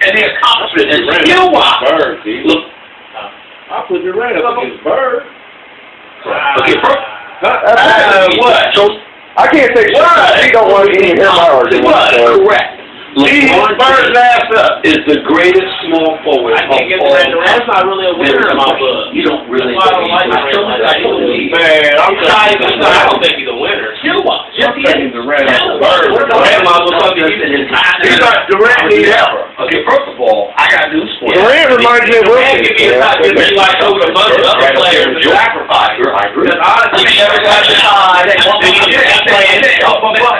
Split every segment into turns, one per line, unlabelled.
and the accomplishment and skill-wise.
Bird,
Look,
I put Durant up against Bird.
okay, what?
So, I can't say he don't want any of him hours.
Correct.
LeBron Bird's ass up
is the greatest small forward
I can't get Durant. Durant's not really a winner in my book.
You don't really
That's why I don't like Durant.
Man,
I don't think he's a winner.
Skill-wise.
I'm taking Durant over Bird.
Durant might as well come to you.
He's not Durant ever.
Okay, first of all, I got news for you.
Durant reminds me of
Durant could be a top
Wilson.
fifty like over a bunch of other players and sacrifice.
I agree.
Because honestly, he never got the time.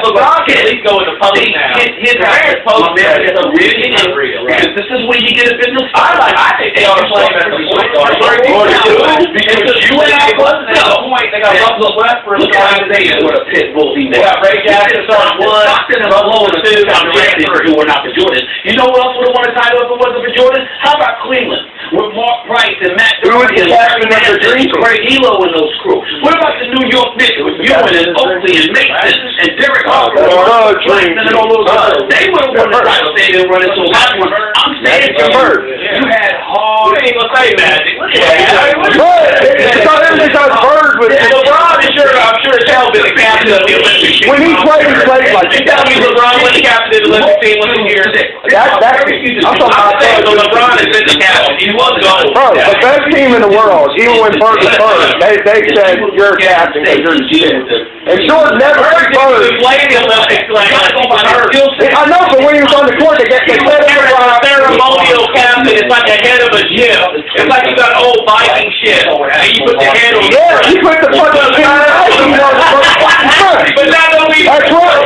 LeBron can at least go in the post now.
His post is a really unreal. Because this is when he did his business.
I think they ought to play him as a point guard.
Because you and I wasn't at a point.
They got Russell Westbrook.
Look at Isaiah, what a pit bull he was.
They got Ray Jackson starting one.
Stockton and Russell and two. Or not for Jordan. You know who else would have won a title if it wasn't for Jordan? How about Cleveland? With Mark Price and Matt Doherty and Larry Nance and Craig Elo and those crew. What about the New York Knicks with Ewing and Oakley and Mason and Derek Harper and all those others? They would have won the title. They didn't run into a lot of one. I'm saying to you, you had hard.
You ain't gonna say Magic.
It's not everything on Bird with
LeBron is sure, I'm sure as hell been the captain of the Olympic team.
when he plays like
You tell me LeBron was the captain of the Olympic team when he was here.
I'm talking about
saying LeBron has been the captain. He was going.
Bro, the best team in the world, even when Bird was first, they said you're captain because you're shit. And Jordan never played Bird.
Played the Olympics like
I know, but when he was on the court, they said
ceremonial captain. It's like a head of a gym. It's like you got old Viking shit, and you put the head on.
yeah, he put the fucking thing
But that don't even work.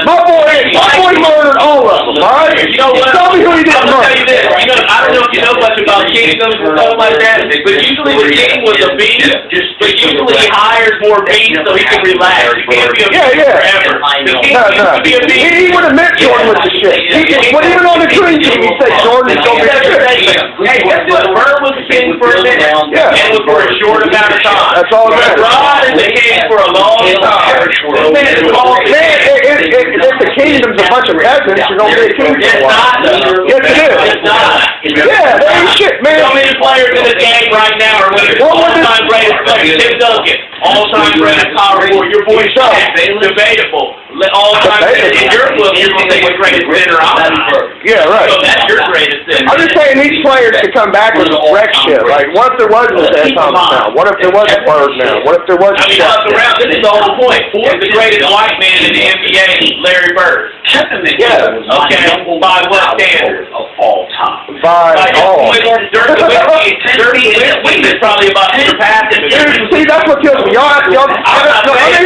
My boy murdered all of them, alright?
You know what?
Tell me who he didn't
I'm gonna tell you
murder.
this. You know, I don't know if you know much about kingdoms and stuff like that, but usually the king was a beast, but usually he hires more beasts so he can relax. He can't be a beast forever. The king used to be a beast.
He would have meant Jordan was the shit. When he was on the dream team, he said Jordan is going to be the shit.
Hey, guess what? Bird was the king for a minute,
Yeah.
and was for a short amount of time.
That's all that matters.
LeBron is the king for a long time. This man is called the
Man,
king.
if the kingdom's a bunch of peasants, you're going to be a king for a
It's
while.
not, though.
Yes, it is.
It's not.
Yeah, they ain't shit, man.
How many players in the game right now are winners? All-time greatest player, Tim Duncan. All-time greatest power forward. Your boy Shaq. Debatable. All-time greatest. In your book, you're going to say the greatest winner all time.
Yeah, right.
So that's your greatest winner.
I'm just saying these players could come back and wreck shit. Like, what if there wasn't a Thomas now? What if there wasn't Bird now? What if there wasn't
I mean,
Shaq?
look around. This is the whole point. Who's the greatest white man in the NBA? Larry Bird.
Yeah.
Okay. By what standards?
Of all time.
By all.
Dirk Nowitzki is probably about surpassing him.
Dude, see, that's what kills me. Let me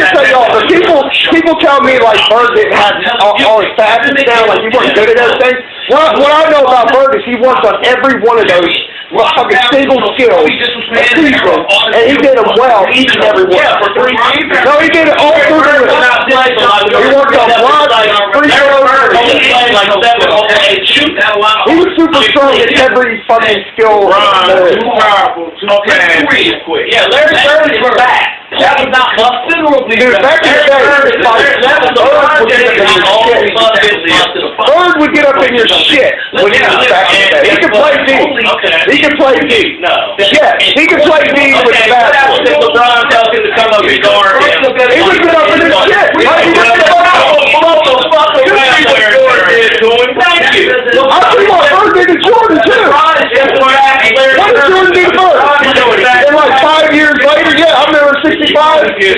just tell y'all, the people tell me, like, Bird didn't have all his facets down, like, he wasn't good at everything. What I know about Bird is he worked on every one of those fucking single skills, and he did them well, each and every one.
Yeah, for 3 years.
No, he did it all through the He worked on blocks, free throws, he was super strong at every fucking skill.
Yeah, Larry Bird is back. That was not considerably
Dude, back in the day, Bird would get up in your shit when he was back in the day. He could play D. He could play D.
No.
Yeah, he could play D with the
What happens if
basketball.
LeBron tells him to come up and guard him?
He would get up in his shit. He would get up.
Thank you.
I'll tell you what, Bird did to Jordan, too. What did Jordan do to Bird? And like 5 years later, yeah, I remember 65. Okay,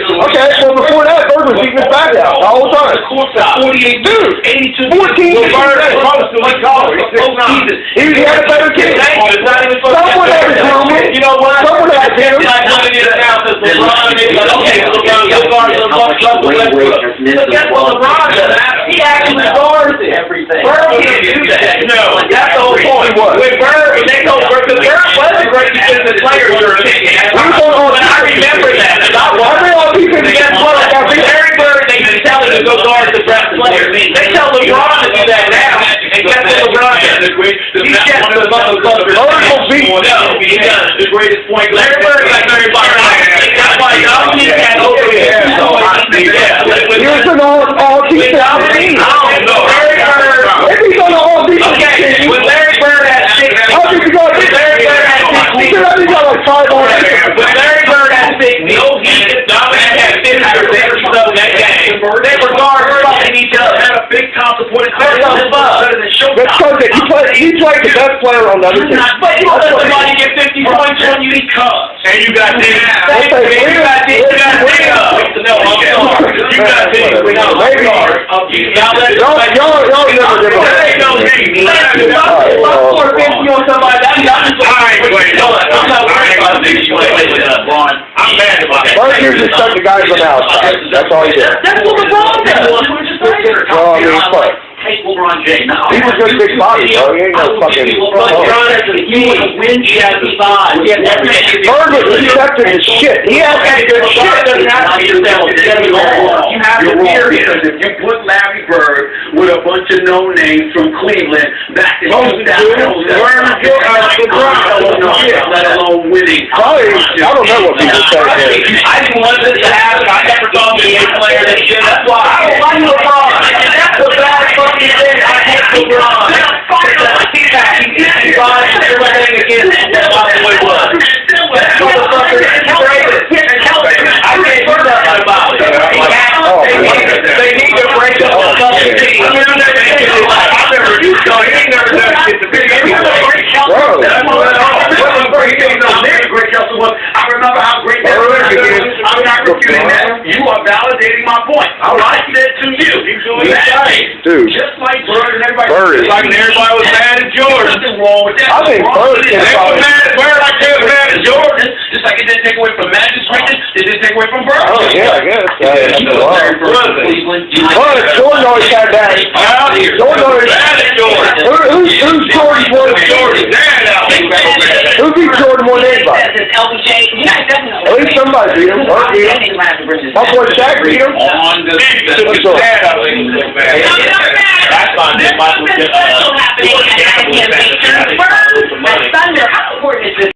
well before that, Bird was beating his back out the whole time.
48
Dude, 14 years. He had a better team. Someone had to groom him.
You know what?
Someone had to get him.
Like one of these announcers, LeBron, but guess what LeBron does? He actually guards it. Bird can't do that. No, that's the whole point. With Bird, they go, because Bird was a great defensive player, in your opinion. But I remember that. Guess what? Larry Bird, they can tell him to go guard the best player. They tell LeBron to do that now. And guess what LeBron does? He checks the motherfucker. He does. The greatest point. Larry Bird is like Larry Bird. That's why y'all need that over here.
He was an all defensive team.
I don't know. Larry Bird.
If he's on an all defensive team.
With Larry
a big time supporting
Better
better than Showtime.
Because he played the best player on the other team.
But you want somebody to get 50 points on you?
And you got this.
You got this. No, I'm sorry. You got this.
Y'all never did
That ain't no game. If I score 50 on somebody, I'm not worried about this.
I'm mad about that.
First year just stuck the guys on the outside. That's all he did.
That's what LeBron does.
Well, I mean, fuck.
Hate LeBron James.
He was just big body, bro. He ain't no fucking.
LeBron has the key. He has the size.
Bird was receptive as shit. He had good shit.
You have to hear because if you put Larry Bird with a bunch of no names from Cleveland back in 2000, let alone winning.
Probably, I don't know what people say there.
I didn't want this to happen. I never thought the NBA player that shit. That's why I don't like LeBron. That's a bad fucking thing. I hate LeBron. He's buying everything against what it was. Motherfucker, I can't do nothing about it. They need to break up the fucking team. I've never done shit to me. I remember how great that was. I'm not refuting that. You are validating my point. I said to you,
Dude.
just like Bird and everybody.
Bird is.
Like everybody was mad at Jordan. Nothing wrong with that.
I think Bird can probably.
Bird like they was mad at Jordan. Just like it didn't take away from Magic's greatness, it didn't take away from Bird.
Oh, yeah, I guess. But Jordan always had that. Jordan always had it. Who's Jordan's one? Who beat Jordan more than anybody? At least somebody beat him. Bird beat him. My boy Shaq beat him.
On the dad, I think it was bad. That's on this.